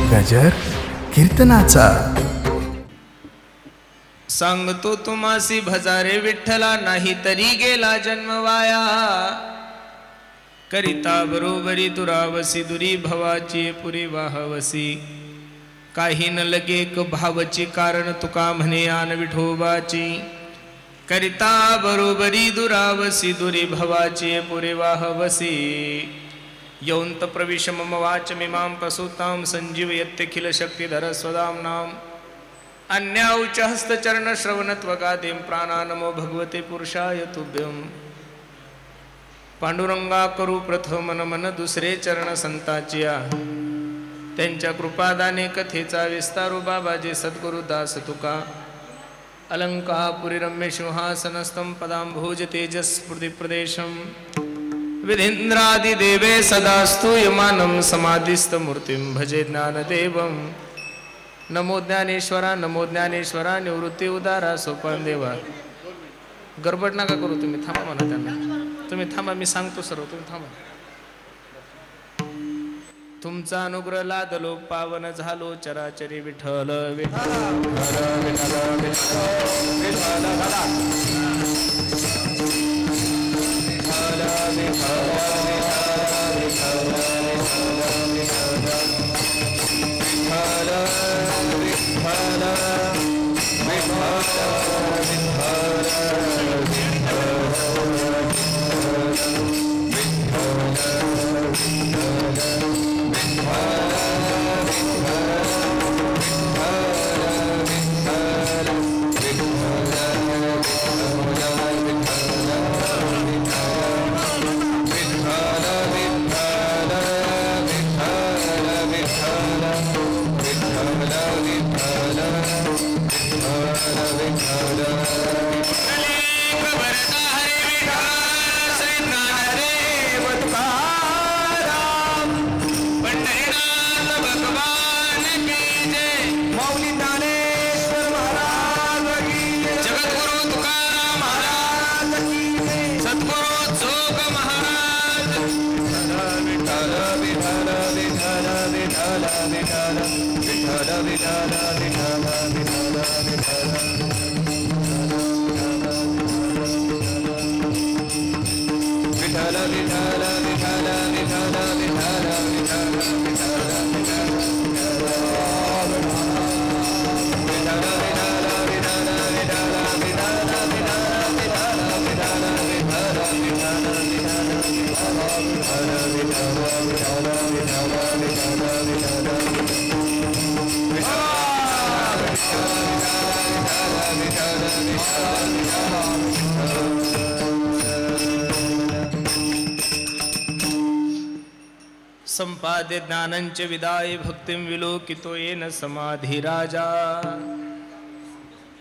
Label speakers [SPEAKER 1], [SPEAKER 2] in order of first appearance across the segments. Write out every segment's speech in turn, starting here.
[SPEAKER 1] गजर कीर्तनाचा।
[SPEAKER 2] सांगतो तुम्हासी भजारे विठ्ठला, नाही तरी गेला जन्म वाया। करिता बरोबरी दुरावसी, दुरी भवाची पुरी वाहवसी। काही न लगे क भावची, कारण तुका म्हणे आन विठोबाची। करिता बरोबरी दुरावसी, दुरी भवाची पुरी वाहवसी। यौंत प्रविश मम वाच मिमां प्रसूतां, संजीवयत्यखिल शक्तिधर स्वदाम्नां। अन्याउच हस्तचरण श्रवणत्वगादिं, प्राणा नमो भगवते पुरुषाय तुभ्यं। पांडुरंगा करू प्रथम नमन, दुसरे चरण संताचिया। त्यांच्या कृपादाने कथेचा विस्तारू, बाबाजी सद्गुरु दास तुका। अलंकापुरी रम्य सिंहासनस्थं, पदांभोज तेजस्फूर्ति प्रदेशं। विधीन्द्रादिदेवे सदा स्तूयमानं, समाधिस्थ मूर्तिं भजे ज्ञानदेवं। नमो ज्ञानेश्वरा, नमो ज्ञानेश्वरा, निवृत्ती उदारा सोपान देवा। गडबड नका करू, तुम्ही थांबा म्हणा त्यांना, तुम्ही थांबा, मी सांगतो सर्व, तुम्ही थांबा। तुमचा अनुग्रह लादलो, पावन झालो चराचरी विठ्ठल विठ्ठल विठ्ठल विठ्ठल संपादे ज्ञानंच विदाय, भक्तिं विलोकितो येन समाधी राजा।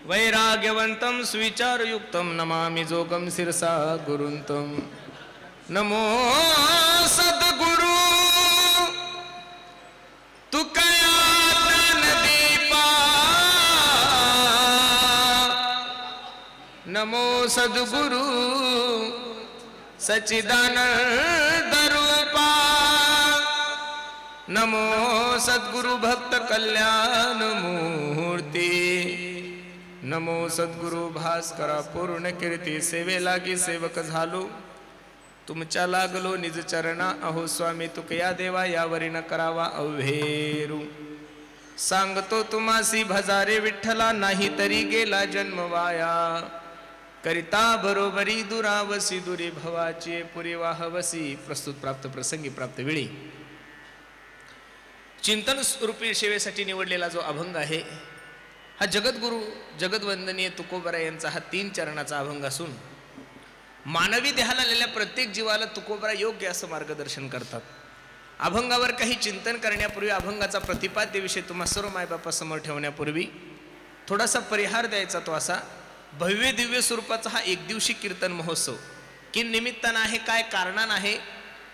[SPEAKER 2] वैराग्यवंतं सुविचारयुक्तं, नमामि जोगं शिरसा गुरुंतं। नमो सद्गुरु तुकया ज्ञानदीपा, नमो सद्गुरु सच्चिदानंद रूपा। नमो सद्गुरु भक्त कल्याण मूर्ती। नमो सद्गुरु भास्करा पूर्ण कीर्ती। सेवे लागी सेवक झालो, तुमच्या लागलो निज चरणा। अहो स्वामी तुकया देवा, यावरी न करावा अव्हेरू। सांगतो तुम्हासी भजारे विठ्ठला, नाही तरी गेला जन्म वाया। करिता बरोबरी दुरावसी, दुरी भवाची पुरी वाहवसी। प्रस्तुत प्राप्त प्रसंगी प्राप्त वेळी चिंतन रूपी सेवेसाठी निवडलेला जो अभंग आहे, हा जगद्गुरु जगद्वंदनीय तुकोबरा यांचा हा 3 चरणाचा अभंग असून, मानवी देहाला आलेल्या प्रत्येक जीवाला तुकोबरा योग्य असं मार्गदर्शन करतात। अभंगावर काही चिंतन करण्यापूर्वी, अभंगाचा प्रतिपाद्य विषय तुम्हा सर्व मायबापासमोर ठेवण्यापूर्वी थोडासा परिहार द्यायचा, तो असा, भव्य दिव्य स्वरूपाचा हा एक दिवशी कीर्तन महोत्सव की निमित्तानं आहे, काय कारणानं आहे,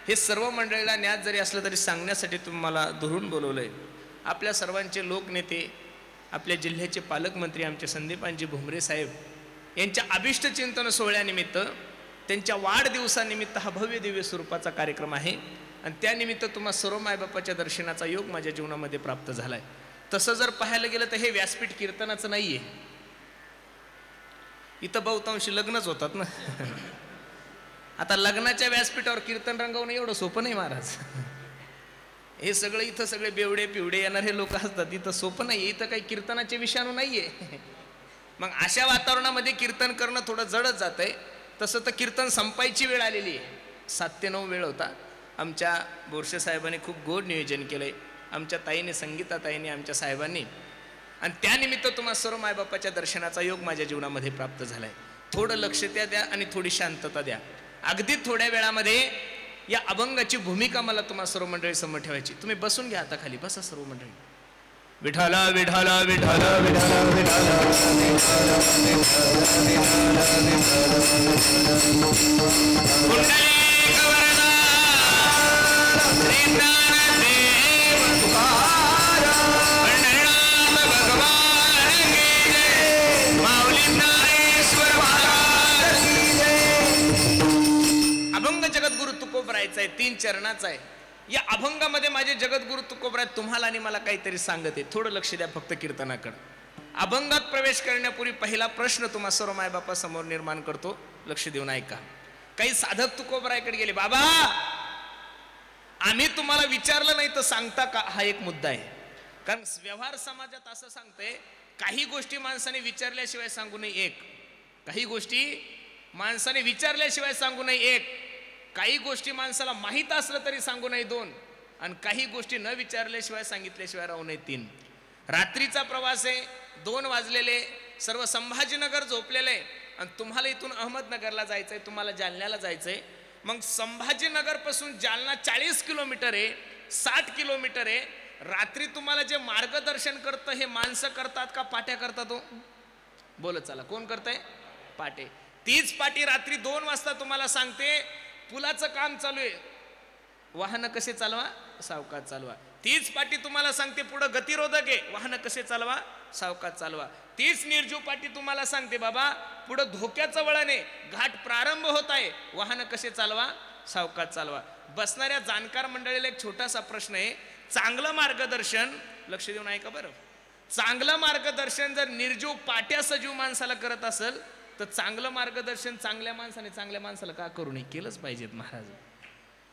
[SPEAKER 2] हे सर्व मंडळीला ज्ञात जरी असलं तरी सांगण्यासाठी तुम्हाला दुरून बोलवलंय। आपल्या सर्वांचे लोकनेते, आपल्या जिल्ह्याचे पालकमंत्री आमचे संदीपांजी भुमरे साहेब यांच्या अभिष्ट चिंतन सोहळ्यानिमित्त, त्यांच्या वाढदिवसानिमित्त हा भव्य दिव्य स्वरूपाचा कार्यक्रम आहे। आणि त्यानिमित्त तुम्हा सर्व मायबापाच्या दर्शनाचा योग माझ्या जीवनामध्ये प्राप्त झालाय. तसं जर पाहायला गेलं तर हे व्यासपीठ कीर्तनाचं नाहीये. इथं बहुतांशी लग्नच होतात ना. आता लग्नाच्या व्यासपीठावर कीर्तन रंगवणं एवढं सोपं नाही महाराज. हे सगळं इथं सगळे बेवडे पिवडे येणारे लोक असतात, इथं सोपं नाही. इथं काही कीर्तनाचे विषाणू नाहीये. मग अशा वातावरणामध्ये कीर्तन करणं थोडं जडच जातंय. तसं तर कीर्तन संपायची वेळ आलेली आहे. 7 ते 9 वेळ होता. आमच्या बोरसे साहेबांनी खूप गोड नियोजन केलंय, आमच्या ताईने, संगीता ताईने, आमच्या साहेबांनी. आणि त्यानिमित्त तुम्हा सर्व मायबापाच्या दर्शनाचा योग माझ्या जीवनामध्ये प्राप्त झालाय. थोडं लक्ष द्या आणि थोडी शांतता द्या. अगदी थोड्या वेळामध्ये या अभंगाची भूमिका मला तुम्हा सर्व मंडळी समोर ठेवायची. तुम्ही बसून घ्या, आता खाली बसा सर्व मंडळी. विठाला विठाला विठाला विठाला विठाला अभंग जगद्गुरु तुकोबरायचा आहे, 3 चरणाचा आहे. या अभंगामध्ये माझे जगद्गुरु तुकोबराय तुम्हाला आणि मला काहीतरी सांगत आहे. थोडं लक्ष द्या फक्त कीर्तनाकडे. अभंगात प्रवेश करण्यापूर्वी पहिला प्रश्न तुम्हा सर्व मायबापा समोर निर्माण करतो, लक्ष देऊन ऐका. काही साधक तुकोबरायकडे गेले, बाबा आम्ही तुम्हाला विचारलं नाही तर सांगता का? हा एक मुद्दा आहे. कारण व्यवहार समाजात असं सांगते, काही गोष्टी माणसाने विचारल्याशिवाय सांगू नये एक, काही गोष्टी माणसाने विचारल्याशिवाय सांगू नये एक, काही गोष्टी माणसाला माहीत असलं तरी सांगू नये 2, आणि काही गोष्टी न विचारल्याशिवाय सांगितल्याशिवाय राहू नये 3. रात्रीचा प्रवास आहे, 2 वाजलेले, सर्व संभाजीनगर झोपलेले आणि तुम्हाला इथून अहमदनगरला जायचंय, तुम्हाला जालन्याला जायचंय. मग संभाजीनगर पासून जालना 40 किलोमीटर आहे, 60 किलोमीटर आहे. रात्री तुम्हाला जे मार्गदर्शन करतं हे माणसं करतात का पाट्या करतात? हो बोलत चला, कोण करतंय? पाटे. तीच पाटी रात्री 2 वाजता तुम्हाला सांगते पुलाचं काम चालू आहे, वाहन कसे चालवा? सावकाश चालवा. तीच पाटी तुम्हाला सांगते पुढं गतिरोधक आहे, वाहन कसे चालवा? सावकाश चालवा. तीच निर्जीव पाटी तुम्हाला सांगते बाबा पुढं धोक्याचं वळण आहे, घाट प्रारंभ होत आहे, वाहन कसे चालवा? सावकाश चालवा. बसणाऱ्या जाणकार मंडळीला एक छोटासा प्रश्न आहे. चांगलं मार्गदर्शन, लक्ष देऊन ऐका बरं, चांगलं मार्गदर्शन जर निर्जीव पाट्या सजीव माणसाला करत असेल तर चांगलं मार्गदर्शन चांगल्या माणसाला का करू नये? केलंच पाहिजेत महाराज.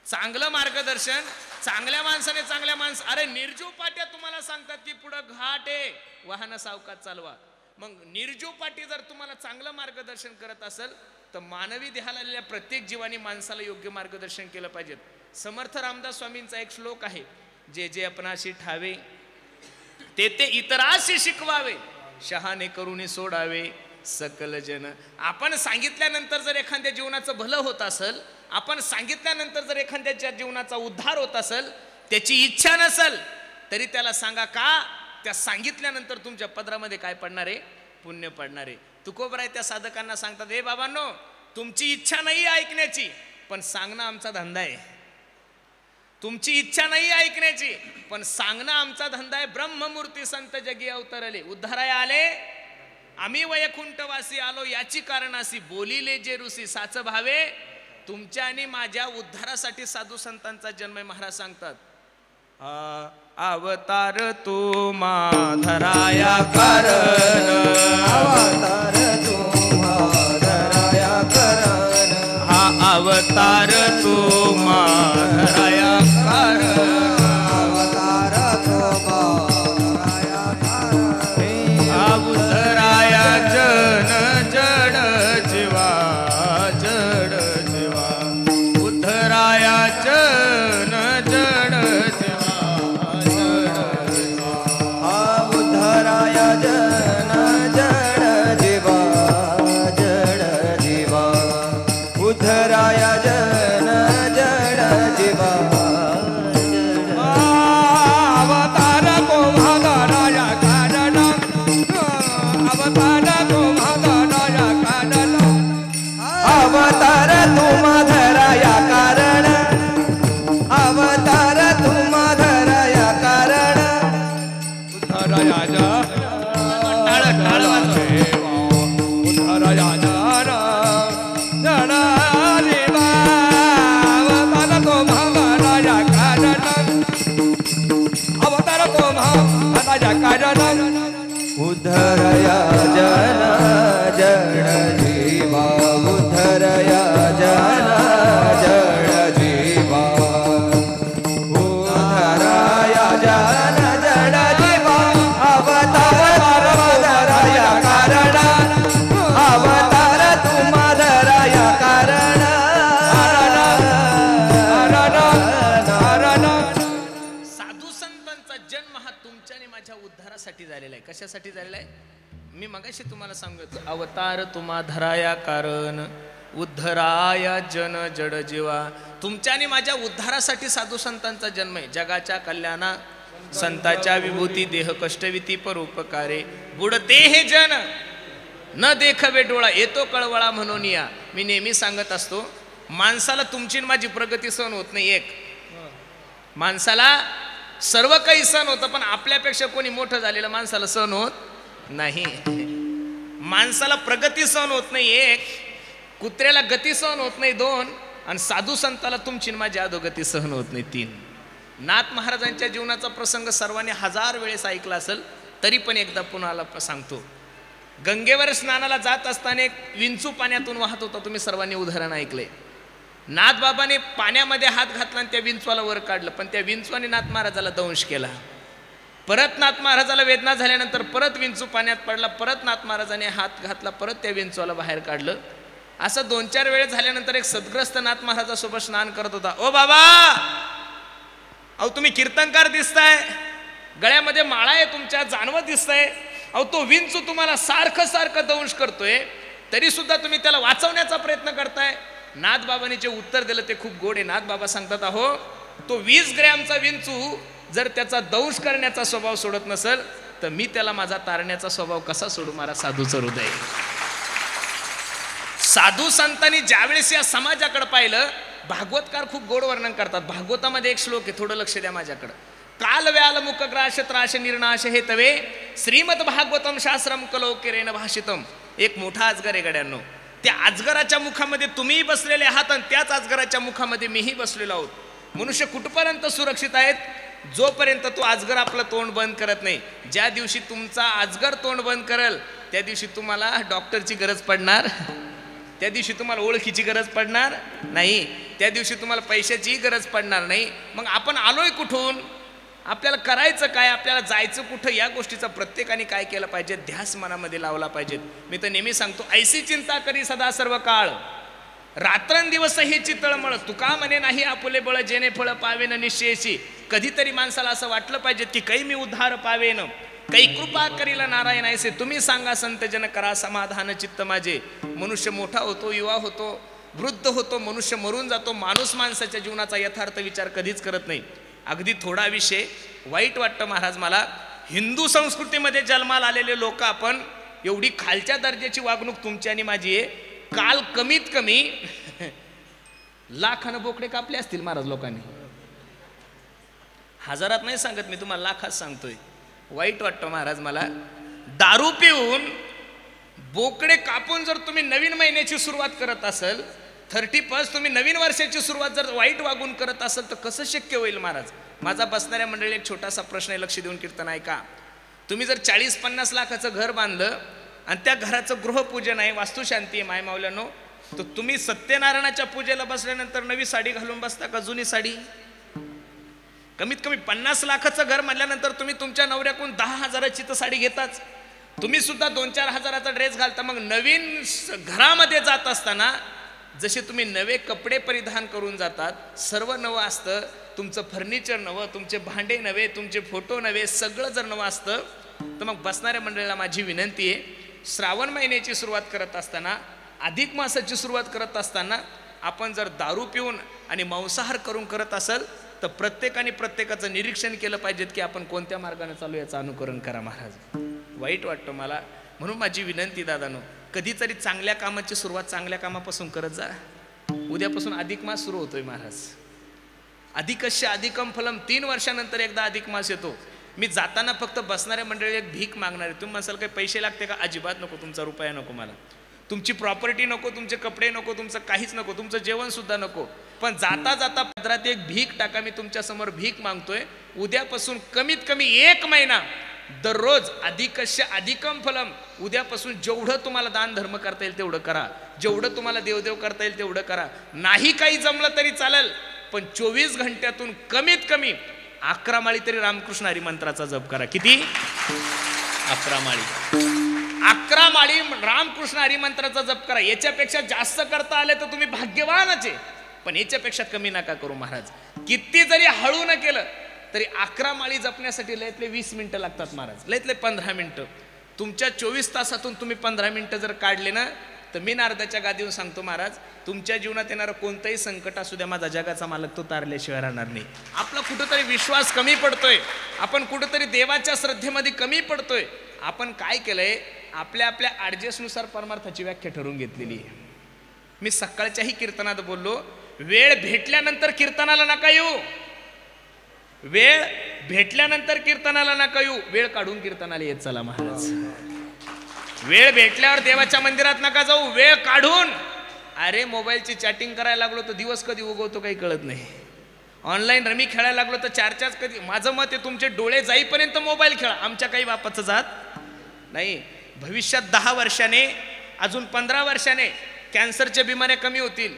[SPEAKER 2] चांगलं मार्गदर्शन चांगल्या माणसाने अरे निर्जीव पाट्या तुम्हाला सांगतात की पुढं घाट आहे, वाहन सावकाश चालवा. मग निर्जीव पाटी जर तुम्हाला चांगलं मार्गदर्शन करत असेल तर मानवी देहाला आलेल्या प्रत्येक जीवानी माणसाला योग्य मार्गदर्शन केलं पाहिजे. समर्थ रामदास स्वामींचा एक श्लोक आहे, जे जे आपणाशी ठावे ते ते इतराशी शिकवावे, शहाणे करून सोडावे सकल जन. आपण सांगितल्यानंतर जर एखाद्या जीवनाचं भलं होत असेल, आपण सांगितल्यानंतर जर एखाद्याच्या जीवनाचा उद्धार होत असेल, त्याची इच्छा नसेल तरी त्याला सांगा का? त्या सांगितल्यानंतर तुमच्या पदरामध्ये काय पडणार आहे? पुण्य पडणार आहे. तुकोबराय त्या साधकांना सांगतात, हे बाबांनो, तुमची इच्छा नाही ऐकण्याची, पण सांगणं आमचा धंदा आहे. तुमची इच्छा नाही ऐकण्याची, पण सांगणं आमचा धंदा आहे. ब्रह्ममूर्ती संत जगी अवतरले, उद्धाराय आले, आम्ही वैकुंठवासी आलो, याची कारणासी बोलिले जे ऋषी साच भावे. तुमच्या आणि माझ्या उद्धारासाठी साधू संतांचा जन्म आहे. महाराज सांगतात, अवतार तू माधराया कारण,
[SPEAKER 3] अवतार तू माधराया कारण,
[SPEAKER 2] हा अवतार तू माधराया कारण,
[SPEAKER 3] अवतार तू माधराया कारण,
[SPEAKER 2] हा उद्धराया जन जड जीवा, जड जीवा, उद्धराया जन जड जीवा, जड जीवा,
[SPEAKER 3] हा उद्धराया जन जड जीवा, जड जीवा, उद्धराया जन जड जीवा. राजा कारण उद्धरया जन जड जीवा उद्धरया जन जड जीवा उद्धरया जन जड जीवा अवतार उद्धरया कारण अवतार तुम्हारया कारण
[SPEAKER 2] साधू संतांचा जन्म हा तुमच्या आणि माझ्या उद्धारासाठी झालेला आहे. कशासाठी झालेला आहे? मी मगाशी तुम्हाला सांगतो, अवतार तुम्हा धराया कारण उद्धराया जन जड जीवा. तुमच्या आणि माझ्या उद्धारासाठी साधू संतांचा जन्म आहे. जगाच्या कल्याणा संताच्या विभूती देह कष्टविती परोपकारे बुडते हे जन न देखवे डोळा येतो कळवळा म्हणून या. मी नेहमी सांगत असतो, माणसाला तुमची आणि माझी प्रगती सहन होत नाही. एक माणसाला सर्व काही सहन होतं, पण आपल्यापेक्षा कोणी मोठं झालेलं माणसाला सहन होत नाही. माणसाला प्रगती सहन होत नाही. एक कुत्र्याला गती सहन होत नाही. दोन आणि साधू संताला तुमची माझी अधोगती सहन होत नाही. तीन. नाथ महाराजांच्या जीवनाचा प्रसंग सर्वांनी 1000 वेळेस ऐकला असेल, तरी पण एकदा पुन्हा सांगतो. गंगेवर स्नानाला जात असताना एक विंचू पाण्यातून वाहत होता. तुम्ही सर्वांनी उदाहरण ऐकले. नाथबाबाने पाण्यामध्ये हात घातला आणि त्या विंचवाला वर काढलं, पण त्या विंचवाने नाथ महाराजाला दंश केला. परत नाथ महाराजाला वेदना झाल्यानंतर परत विंचू पाण्यात पडला. परत नाथ महाराजाने हात घातला, परत त्या विंचवाला बाहेर काढलं. असं 2-4 वेळेस झाल्यानंतर एक सद्ग्रस्त नाथ महाराजासोबत स्नान करत होता. ओ बाबा, अहो तुम्ही कीर्तनकार दिसताय, गळ्यामध्ये माळा आहे तुमच्या, जानवत दिसतंय. अहो तो विंचू तुम्हाला सारखं सारखं दंश करतोय, तरी सुद्धा तुम्ही त्याला वाचवण्याचा प्रयत्न करताय. नाथ बाबांनी जे उत्तर दिलं ते खूप गोड आहे. नाथ बाबा सांगतात, अहो तो 20 ग्रॅमचा विंचू जर त्याचा दंश करण्याचा स्वभाव सोडत नसेल, तर मी त्याला माझा तारण्याचा स्वभाव कसा सोडू? मारा साधूचं हृदय. साधू संतांनी ज्यावेळेस या समाजाकडे पाहिलं, भागवतकार खूप गोड वर्णन करतात. भागवतामध्ये एक श्लोक आहे, थोडं लक्ष द्या माझ्याकडं. काल व्याल मुखग्राश त्राश निर्नाश हे तवे श्रीमद भागवतम शास्त्रम कलोकेरेन भाषितम. एक मोठा अजगर आहे गड्यांनो. त्या अजगराच्या मुखामध्ये तुम्ही बसलेले आहात आणि त्याच अजगराच्या मुखामध्ये मीही बसलेलो आहोत. मनुष्य कुठपर्यंत सुरक्षित आहेत? जोपर्यंत तो अजगर आपलं तोंड बंद करत नाही. ज्या दिवशी तुमचा अजगर तोंड बंद करेल, त्या दिवशी तुम्हाला डॉक्टरची गरज पडणार, त्या दिवशी तुम्हाला ओळखीची गरज पडणार नाही, त्या दिवशी तुम्हाला पैशाची गरज पडणार नाही. मग आपण आलोय कुठून? आपल्याला करायचं काय? आपल्याला जायचं कुठं? या गोष्टीचा प्रत्येकाने काय केलं पाहिजे? ध्यास मनामध्ये लावला पाहिजे. मी तर नेहमी सांगतो, ऐसी चिंता करी सदा सर्व काळ, रात्रंदिवस हेची तळमळ. तुका म्हणे नाही आपुले बळ, जेणे फळ पावेन निश्चयशी. कधीतरी माणसाला असं वाटलं पाहिजे की काही मी उद्धार पावेन, काही कृपा करीला नारायण ऐसे. तुम्ही सांगा संतजन करा समाधान चित्त माझे. मनुष्य मोठा होतो, युवा होतो, वृद्ध होतो, मनुष्य मरून जातो. माणूस माणसाच्या जीवनाचा यथार्थ विचार कधीच करत नाही. अगदी थोडा विषय वाईट वाटतं महाराज मला, हिंदू संस्कृतीमध्ये जन्माला आलेले लोक आपण एवढी खालच्या दर्जाची वागणूक तुमची आणि माझी आहे. काल कमीत कमी लाखानं बोकडे कापले असतील महाराज लोकांनी. हजारात नाही सांगत मी तुम्हाला, लाखात सांगतोय. वाईट वाटतं महाराज मला. दारू पिऊन बोकडे कापून जर तुम्ही नवीन महिन्याची सुरुवात करत असाल, 31 तुम्ही नवीन वर्षाची सुरुवात जर वाईट वागून करत असाल, तर कसं शक्य होईल महाराज? माझा बसणाऱ्या मंडळी एक छोटासा प्रश्न आहे, लक्ष देऊन कीर्तन ऐका. तुम्ही जर 40-50 लाखाचं घर बांधलं आणि त्या घराचं गृहपूजन आहे, वास्तुशांती आहे माय मावल्यानो, तर तुम्ही सत्यनारायणाच्या पूजेला बसल्यानंतर नवी साडी घालून बसता का जुनी साडी? कमीत कमी 50 लाखाचं घर म्हटल्यानंतर तुम्ही तुमच्या नवऱ्याकडून 10,000ची तर साडी घेताच. तुम्ही सुद्धा 2-4 हजाराचा ड्रेस घालता. मग नवीन घरामध्ये जात असताना जसे तुम्ही नवे कपडे परिधान करून जातात, सर्व नवं असतं, तुमचं फर्निचर नवं, तुमचे भांडे नवे, तुमचे फोटो नवे, सगळं जर नवं असतं, तर मग बसणाऱ्या मंडळीला माझी विनंती आहे, श्रावण महिन्याची सुरुवात करत असताना, अधिक मासाची सुरुवात करत असताना आपण जर दारू पिऊन आणि मांसाहार करून करत असाल, तर प्रत्येकाने प्रत्येकाचं निरीक्षण केलं पाहिजे की आपण कोणत्या मार्गाने चालू, याचं अनुकरण करा महाराज. वाईट वाटतं मला. म्हणून माझी विनंती दादानो, कधीतरी चांगल्या कामाची सुरुवात चांगल्या कामापासून करत जा. उद्यापासून अधिक मास सुरू होतोय महाराज. अधिकस्य अधिकम फलम. 3 वर्षानंतर एकदा अधिक मास येतो. मी जाताना फक्त बसणाऱ्या मंडळी एक भीक मागणार आहे. तुम्ही म्हणाल काही पैसे लागते का? अजिबात नको. तुमचा रुपया नको मला, तुमची प्रॉपर्टी नको, तुमचे कपडे नको, तुमचं काहीच नको, तुमचं जेवण सुद्धा नको. पण जाता जाता पदरात एक भीक टाका. मी तुमच्या समोर भीक मागतोय. उद्यापासून कमीत कमी 1 महिना दररोज अधिकस्य अधिकम फलम, उद्यापासून जेवढं तुम्हाला दान धर्म करता येईल तेवढं करा, जेवढं तुम्हाला देवदेव करता येईल तेवढं करा. नाही काही जमलं तरी चालेल, पण 24 घंट्यातून कमीत कमी 11 माळी तरी रामकृष्ण हरी मंत्राचा जप करा. किती? 11 माळी. 11 माळी रामकृष्ण हरी मंत्राचा जप करा. याच्यापेक्षा जास्त करता आले तर तुम्ही भाग्यवानच आहे, पण याच्यापेक्षा कमी नका करू महाराज. किती जरी हळू न केलं तरी 11 माळी जपण्यासाठी लयतले 20 मिनिटं लागतात महाराज, लयतले 15 मिनिटं. तुमच्या 24 तासातून तुम्ही 15 मिनिटं जर काढले ना, तर मी नारदाच्या गादीवर सांगतो महाराज, तुमच्या जीवनात येणारं कोणतंही संकट असू द्या, माझा जगाचा मालक तो तारल्याशिवाय राहणार नाही. आपला कुठंतरी विश्वास कमी पडतोय, आपण कुठंतरी देवाच्या श्रद्धेमध्ये कमी पडतोय. आपण काय केलंय, आपल्या आपल्या ॲडजस्टनुसार परमार्थाची व्याख्या ठरवून घेतलेली आहे. मी सकाळच्याही कीर्तनात बोललो, वेळ भेटल्यानंतर कीर्तनाला नका येऊ, वेळ भेटल्यानंतर कीर्तनाला नका येऊ, वेळ काढून कीर्तनाला येत चला महाराज. वेळ भेटल्यावर देवाच्या मंदिरात नका जाऊ, वेळ काढून. अरे मोबाईलची चॅटिंग करायला लागलो तर दिवस कधी उगवतो काही कळत नाही. ऑनलाईन रमी खेळायला लागलो तर 4 कधी. माझं मत आहे, तुमचे डोळे जाईपर्यंत मोबाईल खेळा, आमच्या काही बापाचं जात नाही. भविष्यात 10 वर्षाने, अजून 15 वर्षाने कॅन्सरच्या बिमाऱ्या कमी होतील,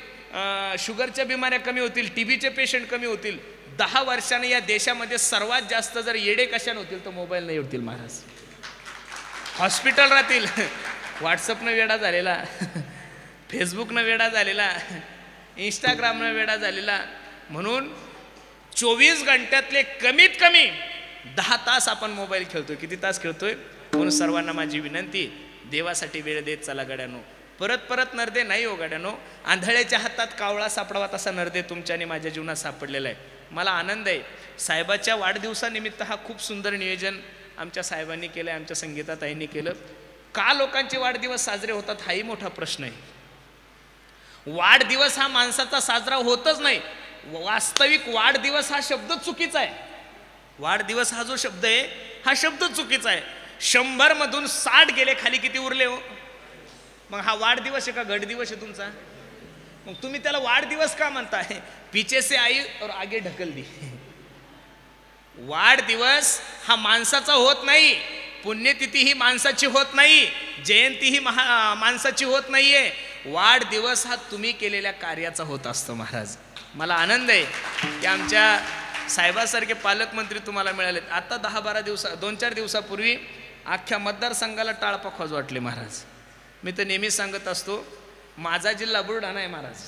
[SPEAKER 2] शुगरच्या बिमाऱ्या कमी होतील, TBचे पेशंट कमी होतील. 10 वर्षाने या देशामध्ये सर्वात जास्त जर येडे कशाने होतील तर मोबाईल नाही होतील महाराज. हॉस्पिटल राहतील, व्हॉट्सअपनं वेडा झालेला, फेसबुकनं वेडा झालेला, इंस्टाग्रामनं वेडा झालेला. म्हणून 24 घंट्यातले कमीत कमी 10 तास आपण मोबाईल खेळतोय. किती तास खेळतोय? म्हणून सर्वांना माझी विनंती, देवासाठी वेळ देत चला गड्यानो. परत परत नरदे नाही हो गड्यानो. आंधळ्याच्या हातात कावळा सापडावा तसा नरदे तुमच्या आणि माझ्या जीवनात सापडलेला आहे. मला आनंद आहे, साहेबाच्या वाढदिवसानिमित्त हा खूप सुंदर नियोजन आमच्या साहेबांनी केलं आहे, आमच्या संगीताताईंनी केलं. का लोकांचे वाढदिवस साजरे होतात हाही मोठा प्रश्न आहे. वाढदिवस हा माणसाचा साजरा होतच नाही. वास्तविक वाढदिवस हा शब्द चुकीचा आहे. वाढदिवस हा जो शब्द आहे हा शब्द चुकीचा आहे. 100 मधून 60 गेले, खाली किती उरले हो? मग हा वाढदिवस आहे का घट दिवस आहे तुमचा? मग तुम्ही त्याला वाढदिवस का म्हणताय? पीछे से आई और आगे ढकल दी. वाढदिवस हा माणसाचा होत नाही, पुण्यतिथी ही माणसाची होत नाही, जयंती ही माणसाची होत नाहीये. वाढदिवस हा तुम्ही केलेल्या कार्याचा होत असतो महाराज. मला आनंद आहे की आमच्या साहेबासारखे पालकमंत्री तुम्हाला मिळालेत. आता 2-4 दिवसापूर्वी अख्ख्या मतदारसंघाला टाळपाखवाज वाटले महाराज. मी तर नेहमी सांगत असतो, माझा जिल्हा बुलढाणा आहे महाराज,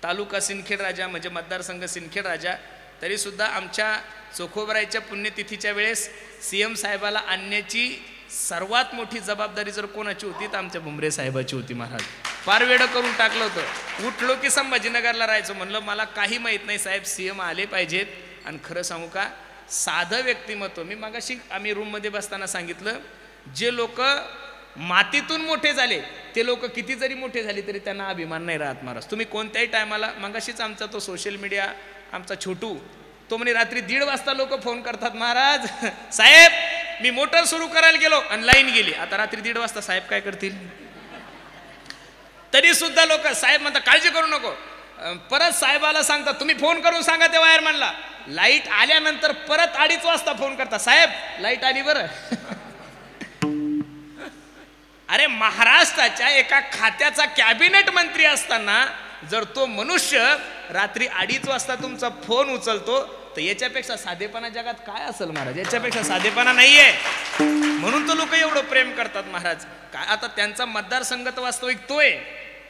[SPEAKER 2] तालुका सिंदखेड राजा म्हणजे मतदारसंघ सिंदखेड राजा. तरीसुद्धा आमच्या चोखोबरायच्या पुण्यतिथीच्या वेळेस CM साहेबाला आणण्याची सर्वात मोठी जबाबदारी जर कोणाची होती तर आमच्या भुमरे साहेबाची होती महाराज. फार वेळं करून टाकलं होतं. उठलो की संभाजीनगरला राहायचं. म्हणलं मला काही माहीत नाही साहेब, CM आले पाहिजेत. आणि खरं सांगू का, साधं व्यक्तिमत्व. मी मागाशी आम्ही रूममध्ये बसताना सांगितलं, जे लोक मातीतून मोठे झाले ते लोक किती जरी मोठे झाले तरी त्यांना अभिमान नाही राहत महाराज. तुम्ही कोणत्याही टायमाला, मागाशीच आमचा तो सोशल मीडिया आमचा छोटू, तो म्हणे रात्री 1:30 वाजता लोक फोन करतात, महाराज साहेब मी मोटर सुरू करायला गेलो आणि लाईन गेली. आता रात्री 1:30 वाजता साहेब काय करतील? तरी सुद्धा लोक साहेब म्हणतात काळजी करू नको. परत साहेबाला सांगतात तुम्ही फोन करून सांगा त्या वायरमॅनला. लाईट आल्यानंतर परत 2:30 वाजता फोन करतात, साहेब लाईट आली बरं. अरे महाराष्ट्राच्या एका खात्याचा कॅबिनेट मंत्री असताना जर तो मनुष्य रात्री 2:30 वाजता तुमचा फोन उचलतो तर याच्यापेक्षा साधेपणा जगात काय असेल महाराज? याच्यापेक्षा साधेपणा नाहीये. म्हणून तो लोक एवढं प्रेम करतात महाराज. काय आता त्यांचा मतदारसंघ तर वास्तविक तोय,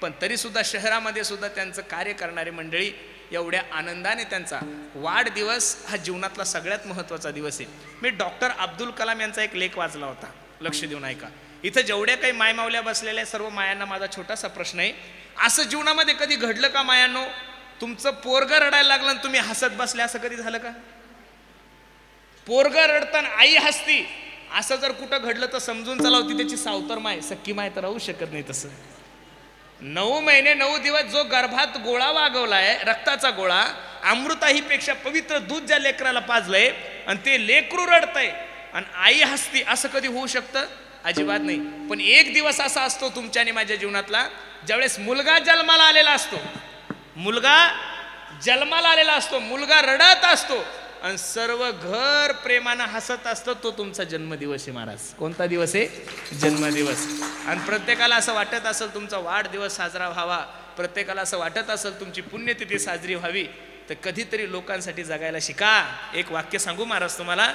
[SPEAKER 2] पण तरी सुद्धा शहरामध्ये सुद्धा त्यांचं कार्य करणारी मंडळी एवढ्या आनंदाने त्यांचा वाढदिवस हा जीवनातला सगळ्यात महत्त्वाचा दिवस आहे. मी डॉक्टर अब्दुल कलाम यांचा एक लेख वाचला होता, लक्ष देऊन ऐका. इथं जेवढ्या काही मायमावल्या बसलेल्या सर्व मायांना माझा छोटासा प्रश्न आहे, असं जीवनामध्ये कधी घडलं का मायांनो? तुमचं पोरग रडायला लागलं आणि तुम्ही हसत बसले, असं कधी झालं का? पोरग रडताना आई हसती, असं जर कुठं घडलं तर समजून चलावती त्याची सावतर माय, सख्खी माय तर राहू शकत नाही तसं. 9 महिने 9 दिवस जो गर्भात गोळा वागवलाय, रक्ताचा गोळा, अमृताहीपेक्षा पवित्र दूध ज्या लेकराला पाजलंय आणि ते लेकरू रडतंय आणि आई हसती, असं कधी होऊ शकतं? अजिबात नाही. पण एक दिवस असा असतो तुमच्या आणि माझ्या जीवनातला, ज्यावेळेस मुलगा जन्माला आलेला असतो, मुलगा जन्माला आलेला असतो, मुलगा रडत असतो आणि सर्व घर प्रेमानं हसत असतं, तो तुमचा जन्मदिवस आहे महाराज. कोणता दिवस आहे? जन्मदिवस. आणि प्रत्येकाला असं वाटत असेल तुमचा वाढदिवस साजरा व्हावा, प्रत्येकाला असं वाटत असेल तुमची पुण्यतिथी साजरी व्हावी, तर कधीतरी लोकांसाठी जगायला शिका. एक वाक्य सांगू महाराज तुम्हाला,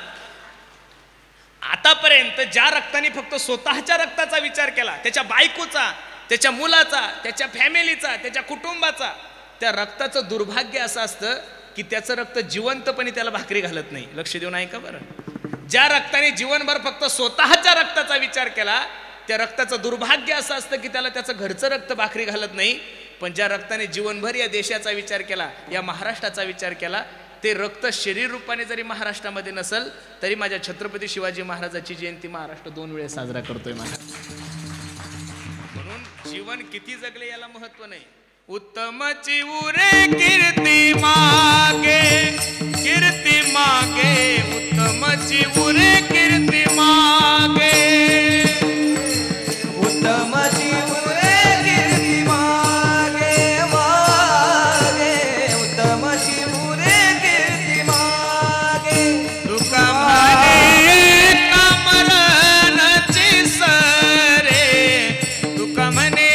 [SPEAKER 2] आतापर्यंत ज्या रक्ताने फक्त स्वतःच्या रक्ताचा विचार केला, त्याच्या बायकोचा, त्याच्या मुलाचा, त्याच्या फॅमिलीचा, त्याच्या कुटुंबाचा, त्या रक्ताचं दुर्भाग्य असं असतं की त्याचं रक्त जिवंतपणे त्याला भाकरी घालत नाही. लक्ष देऊन ऐका बरं. ज्या रक्ताने जीवनभर फक्त स्वतःच्या रक्ताचा विचार केला, त्या रक्ताचं दुर्भाग्य असं असतं की त्याला त्याचं घरचं रक्त भाकरी घालत नाही. पण ज्या रक्ताने जीवनभर या देशाचा विचार केला, या महाराष्ट्राचा विचार केला, ते रक्त शरीर रूपाने जरी महाराष्ट्रामध्ये नसेल तरी माझ्या छत्रपती शिवाजी महाराजाची जयंती महाराष्ट्र 2 वेळेस साजरा करतोय महाराज. म्हणून जीवन किती जगले याला महत्व नाही. उत्तमची उरे कीर्ती मागे, कीर्ती मागे, उत्तमची उरे कीर्ती मागे,
[SPEAKER 3] उत्तमची उरे कीर्ती मागे, मागे, उत्तमची उरे कीर्ती मागे.
[SPEAKER 2] तुका म्हणे कामरणाची सरे, तुका म्हणे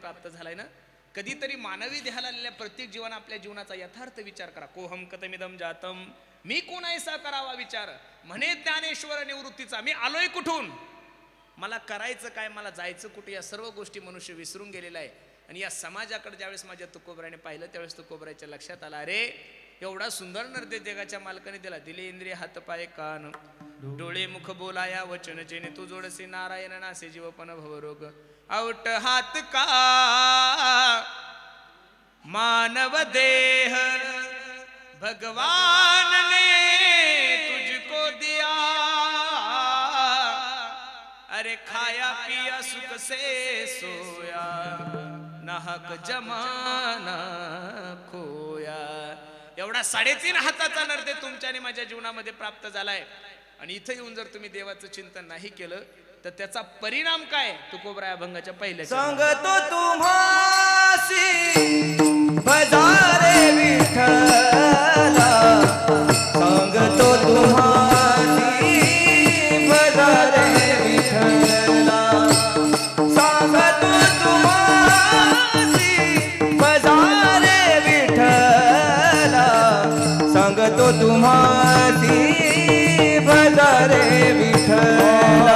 [SPEAKER 2] प्राप्त झालाय ना. कधीतरी मानवी देहाला आलेल्या प्रत्येक जीवन आपल्या जीवनाचा यथार्थ विचार करा. कोहम कतमिदम जातम, मी कोण ऐसा करावा विचार, म्हणे ज्ञानेश्वर निवृत्तीचा. मी आलोय कुठून, मला करायचं काय, मला जायचं कुठे, या सर्व गोष्टी मनुष्य विसरून गेलेला आहे. आणि या समाजाकडे ज्यावेळेस माझ्या तुकोबराने पाहिलं त्यावेळेस तुकोबराच्या लक्षात आला, अरे एवढा सुंदर नरदे जगाच्या मालकाने दिला. दिले इंद्रिय हात पाय कान डोळे मुख बोलाया वचन, जेणे तू जोडसे नारायण नासे जीवपण भवरोग. औट हात का मानव देह भगवान ने तुझको दिया, अरे खाया पिया सुख से सोया, नाहक जमाना खोया. एवढा 3.5 हाताचा नरदे तुमच्या आणि माझ्या जीवनामध्ये प्राप्त झालाय. आणि इथे येऊन जर तुम्ही देवाचं चिंतन नाही केलं तर त्याचा परिणाम काय, तुकोबरा अभंगाच्या पहिल्या
[SPEAKER 3] सांगतो तुम्हासी बजारे विठ्ठला, सांगतो तुम्हासी बजारे विठ्ठला, सांगतो तुम्हासी बजारे विठ्ठला, सांगतो तुम्हासी बजारे विठ्ठला.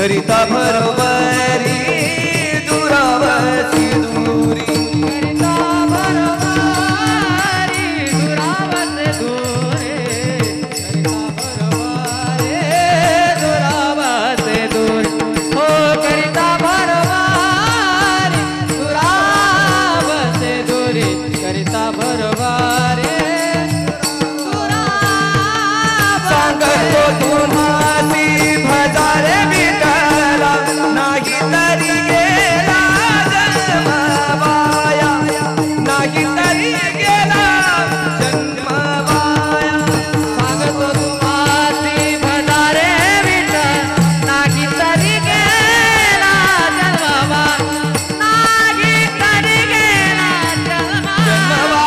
[SPEAKER 3] करिता बरोबरी दुरावती दूरी
[SPEAKER 4] करिता बरोबरी दुरावते दूरे करिता बरोबरी दुरावते दूरे हो करिता बरोबरी दुरावते दूरे करिता बरोबरी
[SPEAKER 3] सांगतो तुम्हासी भजारे विठला नाही तरी गेला जन्म वाया नाही तरी गेला जन्म वाया
[SPEAKER 4] सांगतो तुम्हासी भजारे विठ्ठल नाही तरी गेला जन्मवा नाही तरी गेला जन्मवा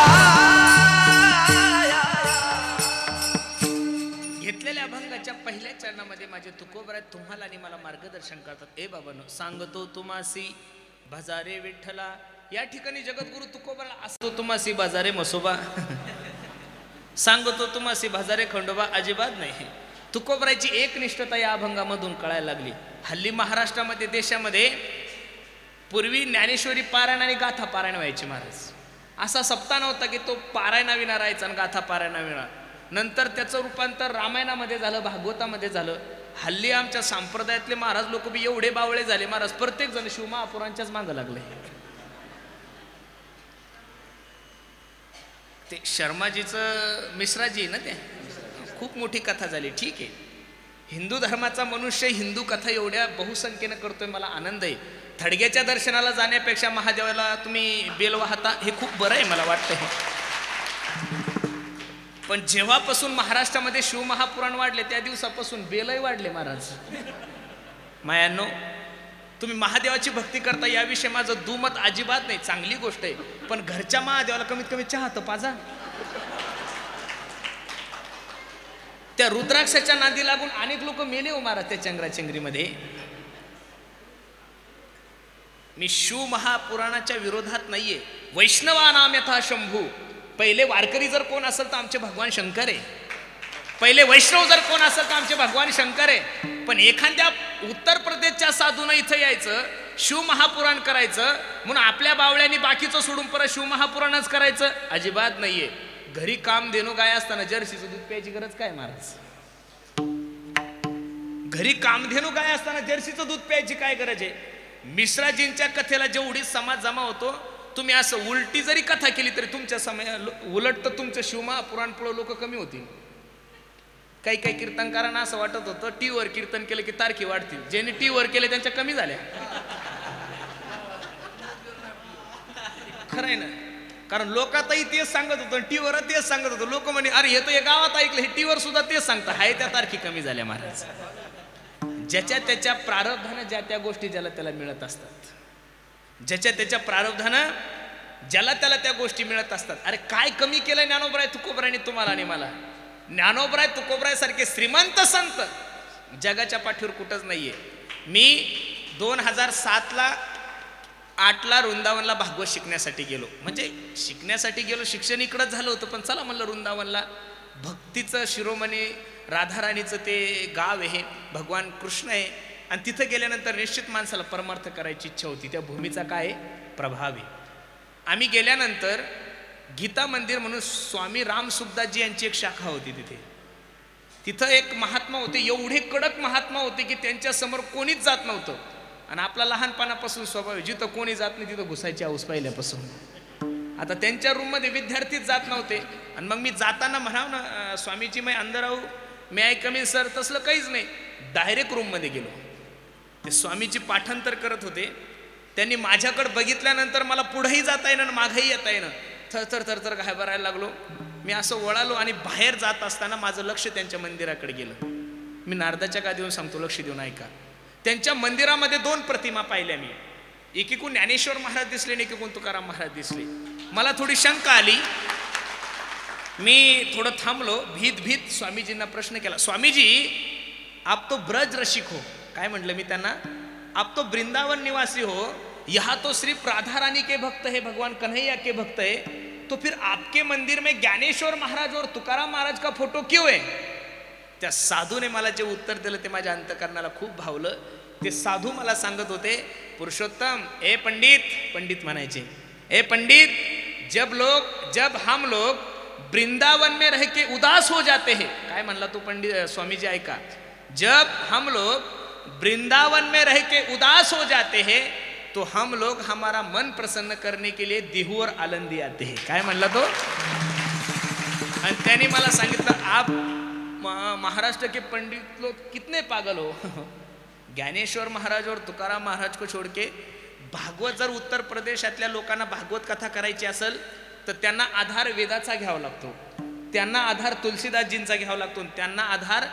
[SPEAKER 2] घेतलेल्या अभंगाच्या पहिल्या चरणामध्ये माझे तुकोबराय तुम्हाला आणि मला मार्गदर्शन करतात. ए बाबांनो, सांगतो तुम्हासी भजारे विठ्ठला. या ठिकाणी जगद्गुरु तुकोबराला असतो तुम्हासी बाजारे मसोबा सांगतो तुम्हासी भजारे खंडोबा अजिबात नाही. तुकोबरायची एकनिष्ठता या अभंगामधून कळायला लागली. हल्ली महाराष्ट्रामध्ये देशामध्ये पूर्वी ज्ञानेश्वरी पारायण आणि गाथा पारायण व्हायची महाराज. असा सप्ताह नव्हता की तो पारायणाविना राहायचा आणि गाथा पारायणाविना. नंतर त्याचं रूपांतर रामायणामध्ये झालं, भागवतामध्ये झालं. हल्ली आमच्या संप्रदायातले महाराज लोक बी एवढे बावळे झाले महाराज, प्रत्येक जण शिवमहापुरांच्याच मागं लागले. ते शर्माजीचं मिश्राजी ना, ते खूप मोठी कथा झाली. ठीक आहे, हिंदू धर्माचा मनुष्य हिंदू कथा एवढ्या बहुसंख्येनं करतोय, मला आनंद आहे. थडग्याच्या दर्शनाला जाण्यापेक्षा महादेवाला तुम्ही बेल वाहता हे खूप बरं आहे मला वाटतं. पण जेव्हापासून महाराष्ट्रामध्ये शिवमहापुराण वाढले त्या दिवसापासून बेलही वाढले महाराज. मायांनो, तुम्ही महादेवाची भक्ती करता याविषयी माझं दुमत अजिबात नाही, चांगली गोष्ट आहे. पण घरच्या महादेवाला कमीत कमी चहा तर पाजा. त्या रुद्राक्षाच्या नांदी लागून अनेक लोक मेले हो महाराज त्या चंगराचंगरीमध्ये. मी शिवमहापुराणाच्या विरोधात नाहीये. वैष्णवा नाम यथा शंभू. पहिले वारकरी जर कोण असेल तर आमचे भगवान शंकर आहे. पहिले वैष्णव जर कोण असेल तर आमचे भगवान शंकर आहे. पण एखाद्या उत्तर प्रदेशच्या साधून इथं यायचं, शिवमहापुराण करायचं म्हणून आपल्या बावळ्यांनी बाकीचं सोडून परत शिवमहापुराणच करायचं अजिबात नाहीये. घरी काम देणू गाय असताना जर्सीचं दूध प्यायची गरज काय महाराज? घरी कामधेनू गाय असताना जर्सीचं दूध प्यायची काय गरज आहे? मिश्राजींच्या कथेला जेवढी समाज जमा होतो, तुम्ही असं उलटी जरी कथा केली तरी तुमच्या समय उलट तर तुमचं शिवमहापुराण पुढं लोक कमी होतील. काही काही कीर्तनकारांना असं वाटत होतं टीव्हीवर कीर्तन केलं की तारखी वाढतील. ज्यांनी टीव्हीवर केले त्यांच्या कमी झाल्या. खरंय ना, कारण लोकातही तेच सांगत होतं, टीव्हीवर तेच सांगत होतं. लोक म्हणे अरे हे तर या गावात ऐकलं, हे टीव्हीवर सुद्धा तेच सांगतं. हाय त्या तारखी कमी झाल्या महाराज. ज्याच्या त्याच्या प्रारब्धानं ज्या त्या गोष्टी ज्याला त्याला मिळत असतात. ज्याच्या त्याच्या प्रारब्धानं ज्याला त्याला त्या गोष्टी मिळत असतात. अरे काय कमी केलंय ज्ञानोबराय तुकोबरायने तुम्हाला आणि मला? ज्ञानोबराय तुकोबराय सारखे श्रीमंत संत जगाच्या पाठीवर कुठंच नाहीये. मी 2007ला 8ला वृंदावनला भागवत शिकण्यासाठी गेलो. म्हणजे शिकण्यासाठी गेलो, शिक्षण इकडंच झालं होतं, पण चला म्हणलं वृंदावनला. भक्तीचं शिरोमणी राधाराणीचं ते गाव आहे, भगवान कृष्ण आहे. आणि तिथं गेल्यानंतर निश्चित माणसाला परमार्थ करायची इच्छा होती. त्या भूमीचा काय प्रभाव आहे. आम्ही गेल्यानंतर गीता मंदिर म्हणून स्वामी रामसुखदासजी यांची एक शाखा होती तिथे. तिथं एक महात्मा होते, एवढे कडक महात्मा होते की त्यांच्या समोर कोणीच जात नव्हतं. आणि आपला लहानपणापासून स्वभाव, जिथं कोणी जात नाही तिथं घुसायची हाऊस पहिल्यापासून. आता त्यांच्या रूममध्ये विद्यार्थीच जात नव्हते. आणि मग मी जाताना म्हणाव ना, स्वामीजी मैं अंदर आऊ, मी आय कम इन सर, तसलं काहीच नाही. डायरेक्ट रूममध्ये गेलो. ते स्वामीजी पाठांतर करत होते. त्यांनी माझ्याकडे बघितल्यानंतर मला पुढेही जाता येणं मागेही येता येणं. थरथर थरथर घाबरायला लागलो. मी असं वळालो आणि बाहेर जात असताना माझं लक्ष त्यांच्या मंदिराकडे गेलं. मी नारदाच्या गादीवर सांगतो, लक्ष देऊन ऐका. त्यांच्या मंदिरामध्ये 2 प्रतिमा पाहिल्या मी. एकीकडून ज्ञानेश्वर महाराज दिसले आणि एकीकडून तुकाराम महाराज दिसले. मला थोडी शंका आली. मी थोडं थांबलो. भीत स्वामीजींना प्रश्न केला, स्वामीजी आप तो ब्रज रसिक हो. काय म्हटलं मी त्यांना? आप तो वृंदावन निवासी हो, यहाँ तो सिर्फ राधा रानी के भक्त है, भगवान कन्हैया के भक्त है, तो फिर आपके मंदिर में ज्ञानेश्वर महाराज और तुकाराम महाराज का फोटो क्यों है? त्या साधूने मला जे उत्तर दिलं ते माझ्या अंतकरणाला खूप भावलं. ते साधू मला सांगत होते, पुरुषोत्तम ए पंडित, पंडित म्हणायचे, ए पंडित, जब हम लोग वृंदावन में रह के उदास हो जाते हैं, काय म्हणला तू पंडित स्वामी जी ऐका, जब हम लोग वृंदावन में रह के उदास हो जाते हैं तो हम लोग हमारा मन प्रसन्न करने के लिए दिहू और आलंदी आते हैं, काय म्हणला तो. आणि त्यांनी मला सांगितलं, आप महाराष्ट्र के पंडित लोग कितने पागल हो. ज्ञानेश्वर महाराज और तुकाराम महाराज को छोड़ के भागवत जर उत्तर प्रदेशातल्या लोकांना भागवत कथा करायची असेल तर त्यांना आधार वेदाचा घ्यावा लागतो, त्यांना आधार तुलसीदासजींचा घ्यावा लागतो, त्यांना आधार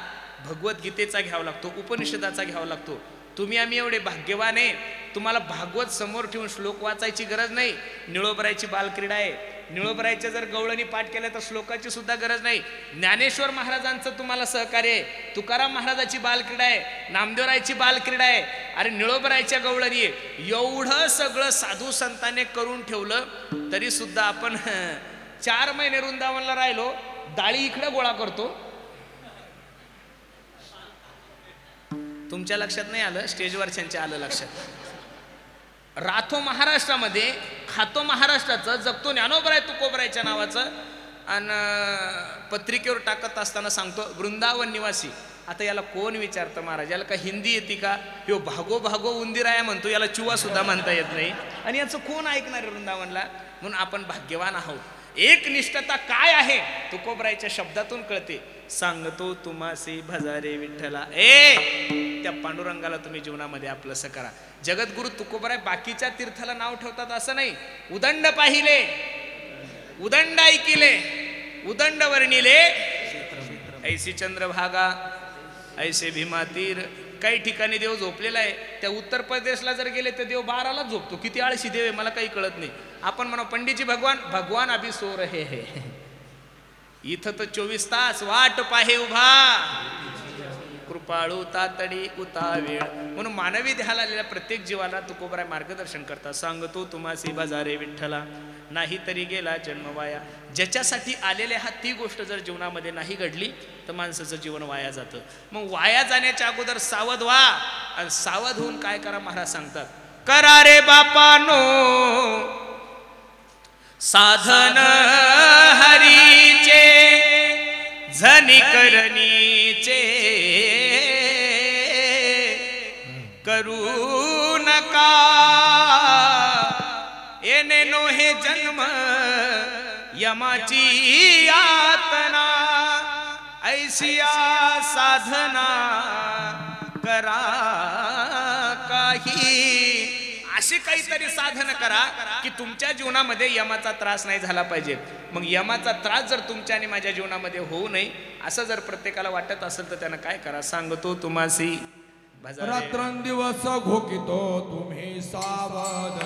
[SPEAKER 2] भगवद्गीतेचा घ्यावा लागतो, उपनिषदाचा घ्यावा लागतो. तुम्ही आम्ही एवढे भाग्यवान आहे, तुम्हाला भागवत समोर ठेवून श्लोक वाचायची गरज नाही. निळोबरायची बालक्रीडा आहे, निळोबरायच्या जर गवळणी पाठ केल्या तर श्लोकाची सुद्धा गरज नाही. ज्ञानेश्वर महाराजांचं तुम्हाला सहकार्य आहे, तुकाराम महाराजाची बालक्रीडा आहे, नामदेवरायची बालक्रीडा आहे, अरे निळोबरायच्या गवळणी आहे. एवढं सगळं साधू संतांनी करून ठेवलं तरी सुद्धा आपण 4 महिने वृंदावनला राहिलो, डाळी इकडे गोळा करतो. तुमच्या लक्षात नाही आलं, स्टेजवरच्यांच्या आलं लक्षात. राहतो महाराष्ट्रामध्ये, खातो महाराष्ट्राचं, जगतो ज्ञानोबराय तुकोबरायच्या नावाचं, आणि पत्रिकेवर टाकत असताना सांगतो वृंदावन निवासी. आता याला कोण विचारतं महाराज, याला का हिंदी येते का, ह्यो भागो भागो उंदिराया म्हणतो, याला चुवा सुद्धा म्हणता येत नाही, आणि याचं कोण ऐकणार वृंदावनला. म्हणून आपण भाग्यवान आहोत. एक निष्ठता काय आहे तुकोबरायच्या शब्दातून कळते. सांगतो तुम्हासी भजारे विठ्ठला, त्या पांडुरंगाला तुम्ही जीवनामध्ये आपलंसं करा. जगद्गुरु तुकोबराय बाकीच्या तीर्थाला नाव ठेवतात असं नाही. उदंड पाहिले, उदंड ऐकिले, उदंड वर्णिले, ऐसी चंद्रभागा ऐसे भीमा तीर. काही ठिकाणी देव झोपलेला आहे. त्या उत्तर प्रदेशला जर गेले तर देव 12लाच झोपतो. किती आळशी देव आहे मला काही कळत नाही. आपण म्हणा पंडितजी भगवान, भगवान अभी सो रहे है. इथं तर 24 तास वाट पाहे उभा, कृपाळू तातडी उतावेळ. म्हणून मानवी देहाला आलेल्या प्रत्येक जीवाला तुकोबराय मार्गदर्शन करता. सांगतो तुम्हासी बाजारे विठ्ठला, नाही तरी गेला जन्म वाया. ज्याच्यासाठी आलेले हा ती गोष्ट जर जीवनामध्ये नाही घडली तर माणसाचं जीवन वाया जातं. मग वाया जाण्याच्या अगोदर सावध व्हा, आणि सावध होऊन काय करा महाराज सांगतात, करा रे बापानो साधन हरीचे, झनी करणीचे करू नका. येणे नो हे जन्म यमाची यातना, ऐसिया साधना करा काही. अशी काहीतरी साधन करा की तुमच्या जीवनामध्ये यमाचा त्रास नाही झाला पाहिजे. मग यमाचा त्रास जर तुमच्या आणि माझ्या जीवनामध्ये होऊ नये असं जर प्रत्येकाला वाटत असेल तर त्यानं काय करा. सांगतो तुम्हासी
[SPEAKER 3] रात्रंदिवस घोकितो तुम्ही सावध.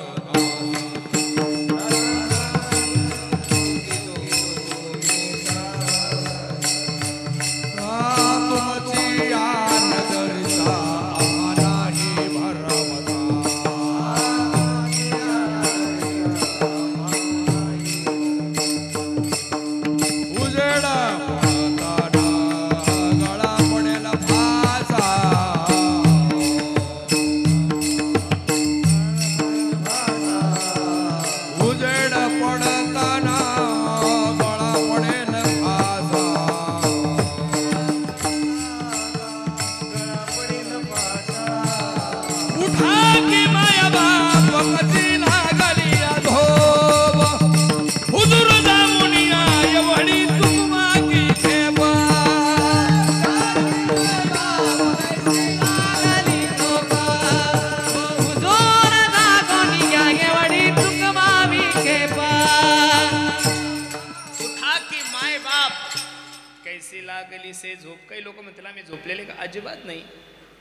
[SPEAKER 2] झोप. काही लोक म्हणतील आम्ही झोपलेले का, अजिबात नाही.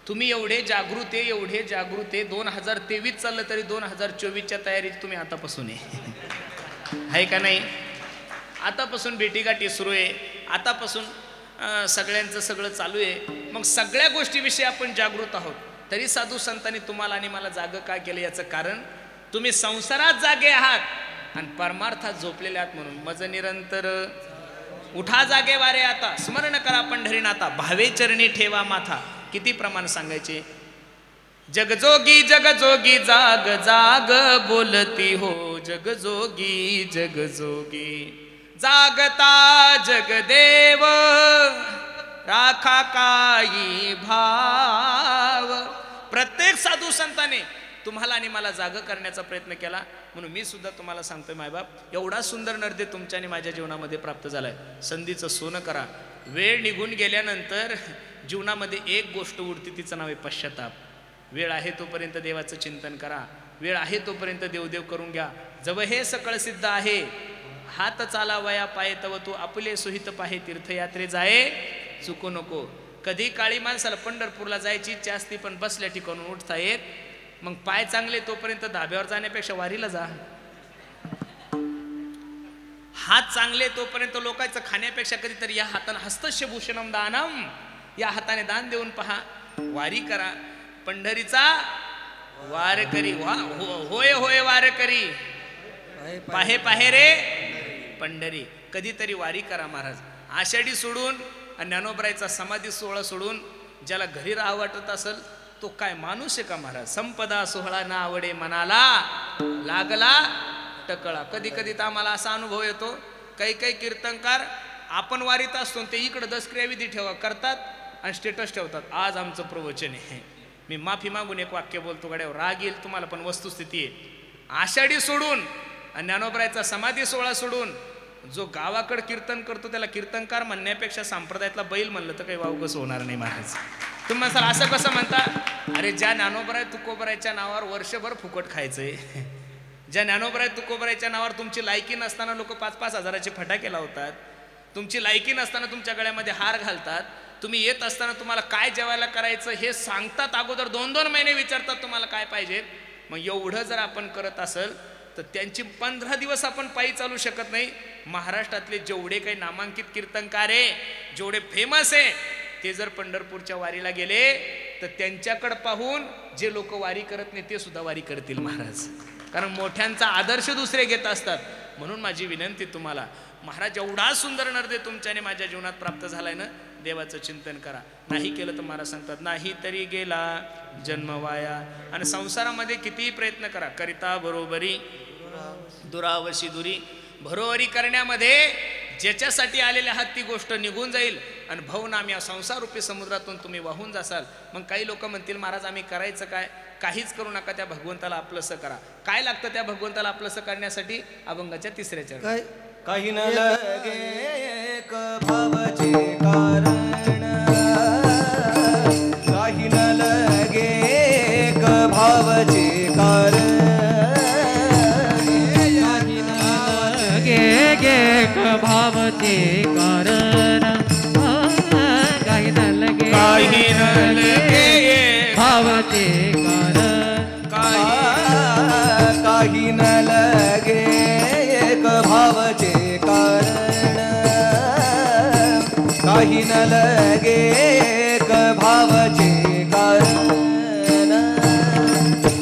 [SPEAKER 2] तुम्ही एवढे जागृत आहे, एवढे जागृत आहे. 2023 चाललं तरी 2024च्या तयारीत तुम्ही आतापासून आहे का नाही. आतापासून भेटीगाठी सुरू आहे, आतापासून सगळ्यांचं सगळं चालू आहे. मग सगळ्या गोष्टीविषयी आपण जागृत आहोत. तरी साधू संतांनी तुम्हाला आणि मला जागं का केलं याचं कारण तुम्ही संसारात जागे आहात आणि परमार्थात झोपलेले आहात. म्हणून मज निरंतर उठा जागे वारे आता, स्मरण करा पंढरीनाथा, भावे चरणी ठेवा माथा. किती प्रमाण सांगायचे. जगजोगी जगजोगी जाग जाग बोलती हो जगजोगी जगजोगी जागता जगदेव राखा काही भाव. प्रत्येक साधू संतांनी तुम्हाला आणि मला जाग करण्याचा प्रयत्न केला म्हणून मी सुद्धा तुम्हाला सांगतोय मायबाप एवढा सुंदर नर्दे तुमच्या आणि माझ्या जीवनामध्ये प्राप्त झालाय. संधीचं सोनं करा. वेळ निघून गेल्यानंतर जीवनामध्ये एक गोष्ट उरते तिचं नाव आहे पश्चाताप. वेळ आहे तोपर्यंत देवाचं चिंतन करा. वेळ आहे तोपर्यंत देवदेव करून घ्या. जव हे सकळ सिद्ध आहे हात चालावया पाय तव तू आपले सुहित पाहे तीर्थयात्रे जाये चुकू नको. कधी काळी माणसाला पंढरपूरला जायची इच्छा असती पण बसल्या ठिकाणून उठता येत. मग पाय चांगले तोपर्यंत धाब्यावर जाण्यापेक्षा वारीला जा. हात चांगले तोपर्यंत लोकांचं खाण्यापेक्षा कधीतरी या हाताने हस्तस्य भूषणम दानम या हाताने दान देऊन पहा. वारी करा. पंढरीचा वारकरी होय होय वारकरी पाहे पाहे रे पंढरी. कधीतरी वारी करा महाराज. आषाढी सोडून आणि ज्ञानोबरायचा समाधी सोहळा सोडून ज्याला घरी राहा वाटत असेल तो काय माणूस आहे का महाराज. संपदा सोहळा ना आवडे मनाला लागला टकळा. कधी कधी तर आम्हाला असा अनुभव येतो काही काही कीर्तनकार आपण वारीत असतो ते इकडे दसक्रियाविधी करतात आणि स्टेटस ठेवतात आज आमचं प्रवचन आहे. मी माफी मागून एक वाक्य बोलतो गड्यावर राग येईल तुम्हाला पण वस्तुस्थिती आहे. आषाढी सोडून आणि ज्ञानोबरायचा समाधी सोहळा सोडून जो गावाकडे कीर्तन करतो त्याला कीर्तनकार म्हणण्यापेक्षा संप्रदायातला बैल म्हणलं तर काही वावगस होणार नाही महाराज. तुम्ही म्हणसाल असं कसं म्हणता. अरे ज्या ज्ञानोबराय तुकोबरायच्या नावावर वर्षभर फुकट खायचंय. ज्या ज्ञानोबराय तुकोबरायच्या नावावर तुमची लायकी नसताना लोक 5-5 हजाराचे फटाके लावतात. तुमची लायकी नसताना तुमच्या गळ्यामध्ये हार घालतात. तुम्ही येत असताना तुम्हाला काय जेवायला करायचं हे सांगतात. अगोदर 2-2 महिने विचारतात तुम्हाला काय पाहिजे. मग एवढं जर आपण करत असेल तर त्यांची 15 दिवस आपण पायी चालू शकत नाही. महाराष्ट्रातले जेवढे काही नामांकित कीर्तनकार आहे जेवढे फेमस आहे ते जर पंढरपूरच्या वारीला गेले तर त्यांच्याकडे पाहून जे लोक वारी करत नाही ते सुद्धा वारी करतील महाराज. कारण मोठ्यांचा आदर्श दुसरे घेत असतात. म्हणून माझी विनंती तुम्हाला महाराज एवढा सुंदर नर्दे तुमच्याने माझ्या जीवनात प्राप्त झालाय ना देवाचं चिंतन करा. नाही केलं तर महाराज सांगतात नाही तरी गेला जन्म वाया. आणि संसारामध्ये कितीही प्रयत्न करा करिता बरोबरी दुरावशी दुरी. बरोबरी करण्यामध्ये ज्याच्यासाठी आलेल्या आहात ती गोष्ट निघून जाईल आणि भाऊनाम या संसाररूपी समुद्रातून तुम्ही वाहून जासाल. मग काही लोक म्हणतील महाराज आम्ही करायचं काय. काहीच करू नका. त्या भगवंताला आपलंसं करा. काय लागतं त्या भगवंताला आपलंसं करण्यासाठी अभंगाच्या 3ऱ्या चरणात
[SPEAKER 5] काही न लगे एक भावचे कारण काही न लगे एक भावचे कारण
[SPEAKER 4] काही न लगे एक भावचे कारण काही न लगे भावचे कारण
[SPEAKER 5] काही न लगे एक भावचे कारण काही न लगे एक भावचे कारण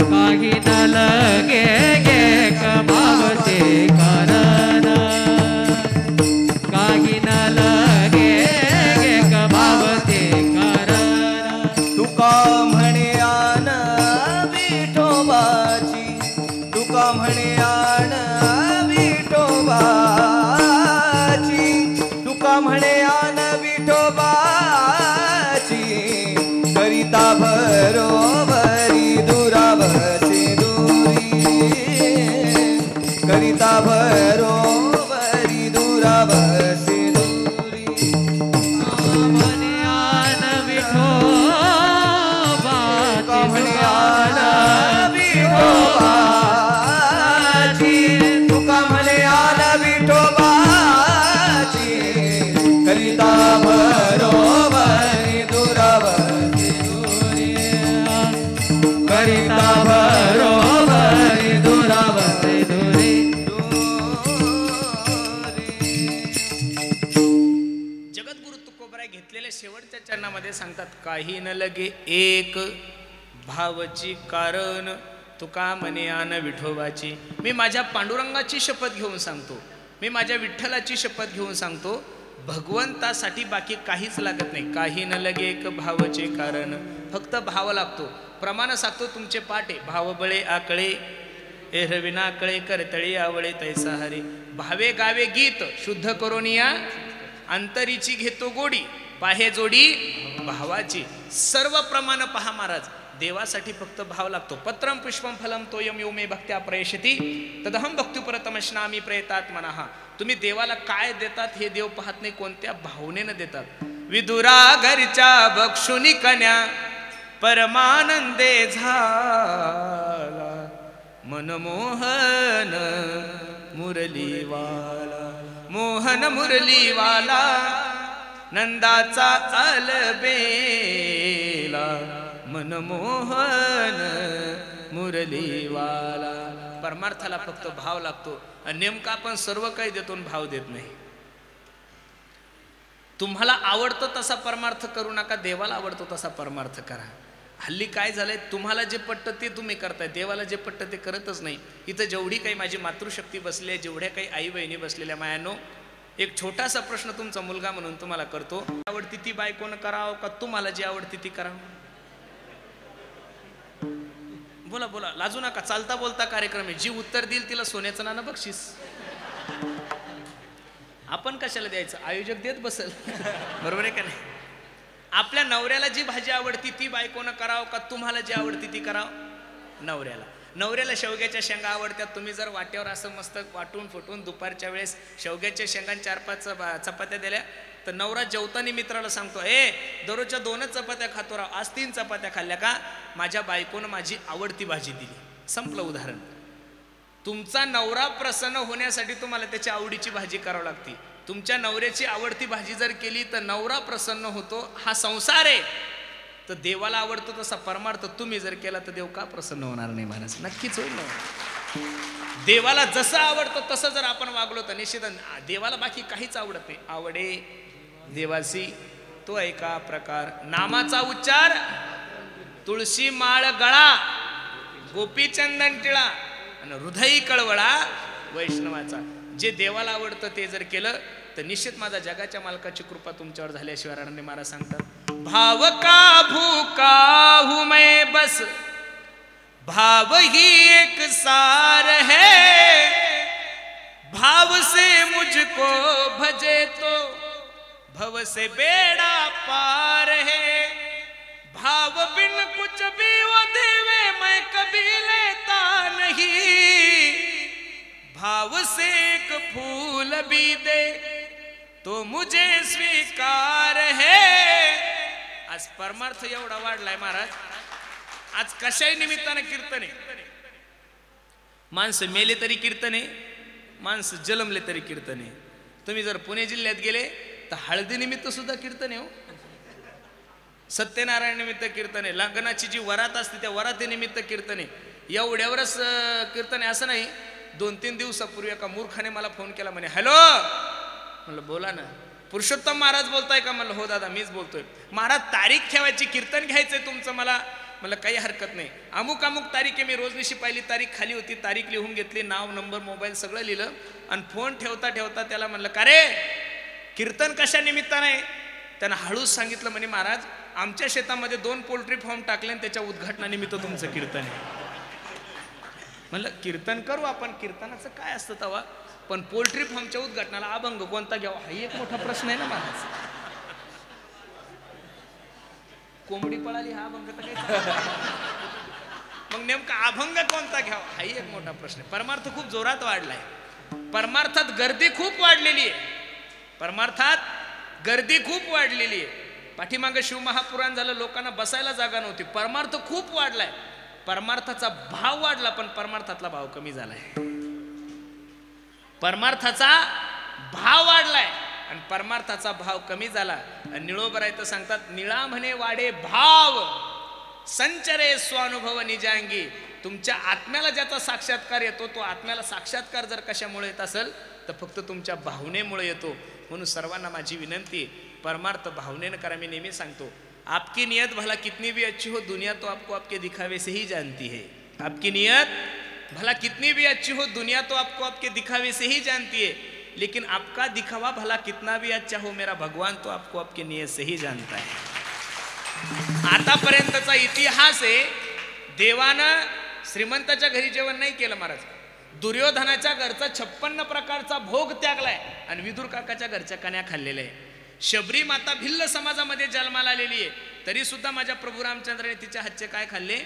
[SPEAKER 4] काही न लगे एक भावचे कारण काही न लगे एक भावचे कारण.
[SPEAKER 5] तुका म्हणे आन विठोबाची तुका म्हणे आन विठोबाची तुका म्हणे आन विठोबाची करिता बरोबरी दुरावसे दुरी करिता बरोबरी दुरावसे दुरी
[SPEAKER 4] म्हणे आन विठोबाची
[SPEAKER 5] म्हणे आन विठोबाची तुका म्हणे आन विठोबाची करिता बरोबरी दुरावसे दुरी
[SPEAKER 4] करिता बरोबरी दुरावसे दुरी.
[SPEAKER 2] जगद्गुरु तुकोबराय घेतलेल्या शेवटच्या चरणामध्ये सांगतात काही न लगे एक भावची कारण तुका म्हणे आन विठोबाची. मी माझ्या पांडुरंगाची शपथ घेऊन सांगतो. मी माझ्या विठ्ठलाची शपथ घेऊन सांगतो भगवंतासाठी बाकी काहीच लागत नाही. काही न लगे एक भावचे कारण. फक्त भाव लागतो. प्रमाण सांगतो तुमचे पाटे भावबळे आकळे एरविना कळे करतळी आवळे तैसा हरे भावे गावे गीत शुद्ध करोनिया अंतरीची घेतो गोडी पाहे जोडी भावाची सर्व प्रमाण पहा महाराज देवासाठी फक्त भाव लागतो पत्रम पुष्पम फलम तोयम यो मे भक्त्या प्रयशती तदहम भक्त्युपरतमश्नामी प्रयतात्मनः तुम्ही देवाला काय देतात हे देव पाहत नाही कोणत्या भावनेनं देतात विदुरा घरच्या बक्षुनी कन्या परमानंदे झाला मनमोहन मुरलीवाला मोहन मुरलीवाला नंदाचा अलबेला मनमोहन मुरलीवाला परमार्थाला फक्त भाव लागतो आणि नेमका आपण सर्व काही देतो भाव देत नाही तुम्हाला आवडतो तसा परमार्थ करू नका देवाला आवडतो तसा परमार्थ करा हल्ली काय झालंय तुम्हाला जे पटतं ते तुम्ही करताय देवाला जे पटतं ते करतच नाही इथं जेवढी काही माझी मातृशक्ती बसली आहे जेवढ्या काही आई बहिणी बसलेल्या मायानो एक छोटासा प्रश्न तुमचा मुलगा म्हणून तुम्हाला करतो आवडती ती बायकोनं करावं का तुम्हाला जी आवडती ती करावं बोला बोला लाजू नका चालता बोलता कार्यक्रम आहे जी उत्तर देईल तिला सोन्याचं नाणं बक्षीस आपण कशाला द्यायचं आयोजक देत बसेल बरोबर आहे का नाही आपल्या नवऱ्याला जी भाजी आवडती ती बायकोनं करावं का तुम्हाला जी आवडती ती करावं नवऱ्याला शेवग्याच्या शेंगा आवडतात तुम्ही जर वाट्यावर असं मस्त वाटून फुटून दुपारच्या वेळेस शेवग्याच्या शेंगा 4-5 चपात्या दिल्या तर नवरा जेवताना मित्राला सांगतो दररोजच्या 2च चपात्या खातो राव आज 3 चपात्या खाल्ल्या का माझ्या बायकोनं माझी आवडती भाजी दिली संपलं उदाहरण तुमचा नवरा प्रसन्न होण्यासाठी तुम्हाला त्याच्या आवडीची भाजी करावी लागते तुमच्या नवऱ्याची आवडती भाजी जर केली तर नवरा प्रसन्न होतो हा संसार आहे तर देवाला आवडतो तसा परमार्थ तुम्ही जर केला तर देव का प्रसन्न होणार नाही महाराज नक्कीच होईल ना देवाला जसं आवडतं तसं जर आपण वागलो तर निश्चित देवाला बाकी काहीच आवडत नाही आवडे देवासी तो एका प्रकार नामाचा उच्चार तुळशी माळ गळा गोपीचंदन टिळा आणि हृदयी कळवळा वैष्णवाचा जे देवाला आवडतं ते जर केलं तर निश्चित माझा जगाच्या मालकाची कृपा तुमच्यावर झाल्याशिवाय राणा महाराज सांगतात भाव का भूका हूं मैं बस भाव ही एक सार है भाव से मुझको भजे तो भव से बेड़ा पार है भाव बिन कुछ भी वो देवे मैं कभी लेता नहीं भाव से एक फूल भी दे तो मुझे स्वीकार है आज परमार्थ एवढा वाढलाय महाराज आज कशाही निमित्ताने कीर्तने माणसं मेले तरी कीर्तने माणसं जलमले तरी कीर्तने तुम्ही जर पुणे जिल्ह्यात गेले तर हळदी निमित्त सुद्धा कीर्तने हो सत्यनारायण निमित्त कीर्तने लग्नाची जी वरात असते त्या वराती निमित्त कीर्तने एवढ्यावरच कीर्तने असं नाही 2-3 दिवसापूर्वी एका मूर्खाने मला फोन केला म्हणे हॅलो म्हणलं बोला ना पुरुषोत्तम महाराज बोलताय का म्हणलं हो दादा मीच बोलतोय महाराज तारीख ठेवायची कीर्तन घ्यायचंय तुमचं मला म्हणलं काही हरकत नाही अमुक तारीख आहे मी रोजनिशी पहिली तारीख खाली होती तारीख लिहून घेतली नाव नंबर मोबाईल सगळं लिहिलं आणि फोन ठेवता ठेवता त्याला म्हणलं का रे कीर्तन कशा निमित्ताने त्यानं हळूच सांगितलं म्हणे महाराज आमच्या शेतामध्ये 2 पोल्ट्री फार्म टाकले आणि त्याच्या उद्घाटनानिमित्त तुमचं कीर्तन आहे म्हणलं कीर्तन करू आपण कीर्तनाचं काय असतं तेव्हा पण पोल्ट्री फार्मच्या उद्घाटनाला अभंग कोणता घ्यावा हा एक मोठा प्रश्न आहे ना महाराज कोंबडी पळाली हा अभंग तर काय मग नेमका अभंग कोणता घ्यावा हाही एक मोठा प्रश्न आहे परमार्थ खूप जोरात वाढलाय परमार्थात गर्दी खूप वाढलेली आहे परमार्थात गर्दी खूप वाढलेली आहे पाठीमागे शिवमहापुराण झालं लोकांना बसायला जागा नव्हती परमार्थ खूप वाढलाय परमार्थाचा भाव वाढला पण परमार्थातला भाव कमी झालाय परमार्थाचा भाव वाढलाय आणि परमार्थाचा भाव कमी झाला आणि निळोबराय तर सांगतात निळा म्हणे वाढे भाव संचरे स्वानुभव निजांगी तुमच्या आत्म्याला ज्याचा साक्षात्कार येतो तो आत्म्याला साक्षात्कार जर कशामुळे येत असेल तर फक्त तुमच्या भावनेमुळे येतो म्हणून सर्वांना माझी विनंती परमार्थ भावनेनं करा मी नेहमी सांगतो आपकी नियत भला कितनी भी अच्छी हो दुनिया तो आपको आपके दिखावे से ही जानती है आपकी नियत भला कितनी भी अच्छी हो दुनिया तो आपको आपके दिखावे से ही जानती है लेकिन आपका दिखावा भला कितना भी अच्छा हो मेरा भगवान तो आपको आपके नियत से ही जानता है आतापर्यंतचा इतिहास आहे देवानं श्रीमंताच्या घरी जेवण नाही केलं महाराज, दुर्योधनाच्या घरचा 56 प्रकारचा भोग त्यागलाय आणि विदुर काकाच्या घरच्या कन्या खाल्लेल्या आहे. शबरी माता भिल्ल समाजामध्ये जन्माला आलेली आहे, तरी सुद्धा माझ्या प्रभू रामचंद्राने तिच्या हातचे काय खाल्ले?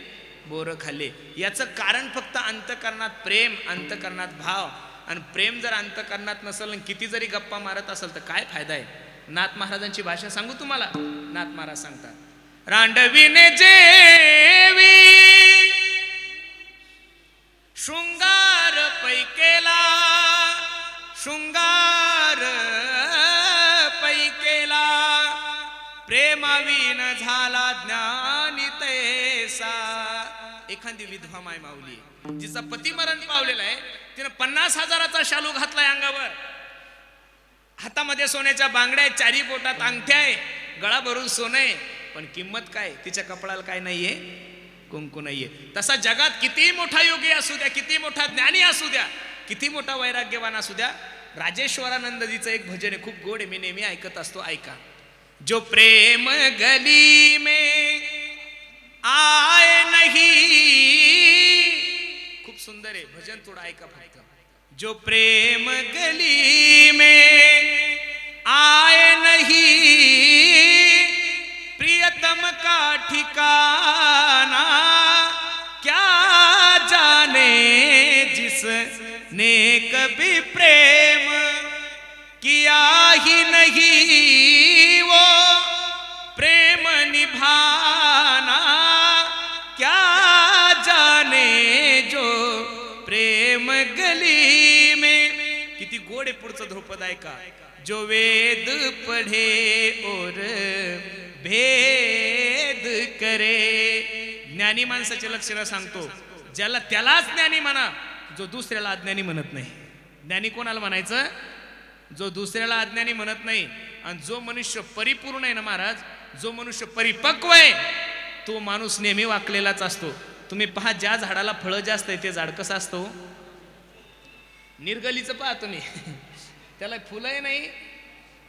[SPEAKER 2] बोरं खाल्ले. याचं कारण फक्त अंतकरणात प्रेम, अंतकरणात भाव. आणि प्रेम जर अंतकरणात नसेल आणि किती जरी गप्पा मारत असेल तर काय फायदा आहे? नाथ महाराजांची भाषा सांगू तुम्हाला. नाथ महाराज सांगतात, रांडविने जेवी शृंगार पैकेला, शृंगार पैकेला, प्रेमावीन झाला ज्ञानी तैसा. एखादी विधवा माय माऊली जिचा पती मरण पावलेला आहे, तिने 50,000चा शालू घातलाय अंगावर, हातामध्ये सोन्याच्या बांगड्या आहेत, 4 बोटात अंगठ्या आहे, गळा भरून सोनं आहे, पण किंमत काय? तिच्या कपडाला काय नाहीये? कुंकू नाहीये. तसा जगात किती मोठा योगी असू द्या, किती मोठा ज्ञानी असू द्या, किती मोठा वैराग्यवान असू द्या, राजेश्वरानंदजीचं एक भजन आहे, खूप गोड आहे, मी नेहमी ऐकत असतो, ऐका. जो प्रेम गली में आए नहीं, खूप सुंदर आहे भजन, थोडं ऐका फक्त. जो प्रेम गली में आए नहीं, प्रियतम का ठिकाना क्या जाने, जिसने कभी प्रेम किया ही नहीं, वो प्रेम निभाना क्या जाने, जो प्रेम गली में. किती गोड आहे पुढचं ध्रुपद ऐका. जो वेद पढ़े और भेद करे. ज्ञानी माणसाचे लक्षण सांगतो, ज्याला त्यालाच ज्ञानी म्हणा जो दुसऱ्याला अज्ञानी म्हणत नाही. ज्ञानी कोणाला म्हणायचं? जो दुसऱ्याला अज्ञानी म्हणत नाही. आणि जो मनुष्य परिपूर्ण आहे ना महाराज, जो मनुष्य परिपक्व आहे, तो माणूस नेहमी वाकलेलाच असतो. तुम्ही पहा, ज्या झाडाला फळं जास्त आहे ते झाड कसं असतो? निर्गलीचं पहा तुम्ही, त्याला फुलंही नाही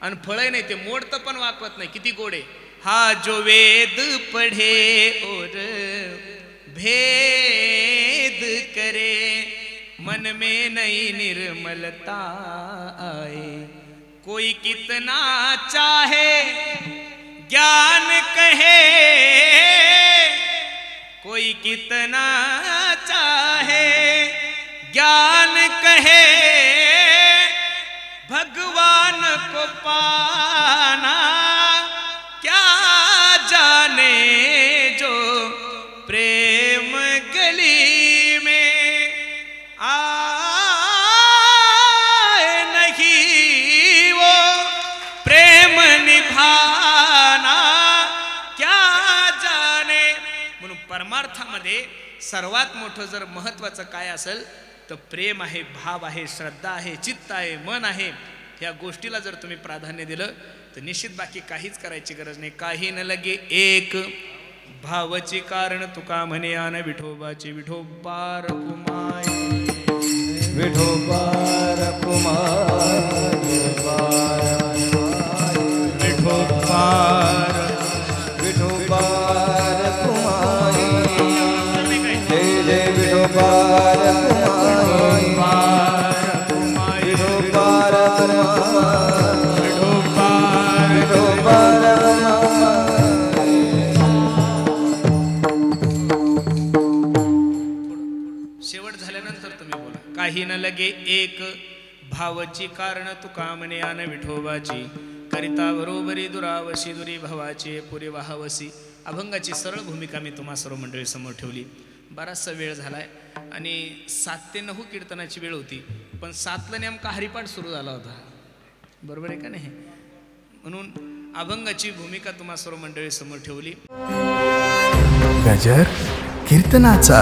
[SPEAKER 2] आणि फळही नाही, ते मोडतं पण वाकवत नाही. किती गोड आहे. हा जो वेद पढ़े और भेद करे, मन में नई निर्मलता आए, कोई कितना चाहे ज्ञान कहे, कोई कितना चाहे ज्ञान कहे, भगवान को पाना क्या जाने, जो प्रेम गली में आए नहीं, वो प्रेम निभाना क्या जाने. म्हणून परमार्थामध्ये सर्वात मोठं जर महत्वाचं काय असेल तर प्रेम आहे, भाव आहे, श्रद्धा आहे, चित्त आहे, मन आहे. ह्या गोष्टीला जर तुम्ही प्राधान्य दिलं तर निश्चित बाकी काहीच करायची गरज नाही. काही न लगे एक भावची कारण तुका म्हणे आन विठोबाची. विठोबा रखुमाई,
[SPEAKER 5] विठोबा रखुमाई,
[SPEAKER 2] विठोबा
[SPEAKER 5] विठोबा रखुमाई, जय जय विठोबा रखुमाई, विठोबा रखुमाई, विठोबा रखुमाई.
[SPEAKER 2] शेवट झाल्यानंतर तुम्ही बोला. काही न लगे एक भावची कारण तुका म्हणे आन विठोबाची, करिता बरोबरी दुरावशी दुरी भावाची पुरी वाहावसी. अभंगाची सरळ भूमिका मी तुम्हा सर्व मंडळी समोर ठेवली. बराचसा वेळ झालाय आणि 7 ते 9 कीर्तनाची वेळ होती, पण 7ला नेमका हरिपाठ सुरू झाला होता, बरोबर आहे का नाही? म्हणून अभंगाची भूमिका तुम्हा सर्व मंडळी समोर ठेवली.
[SPEAKER 1] गजर कीर्तनाचा.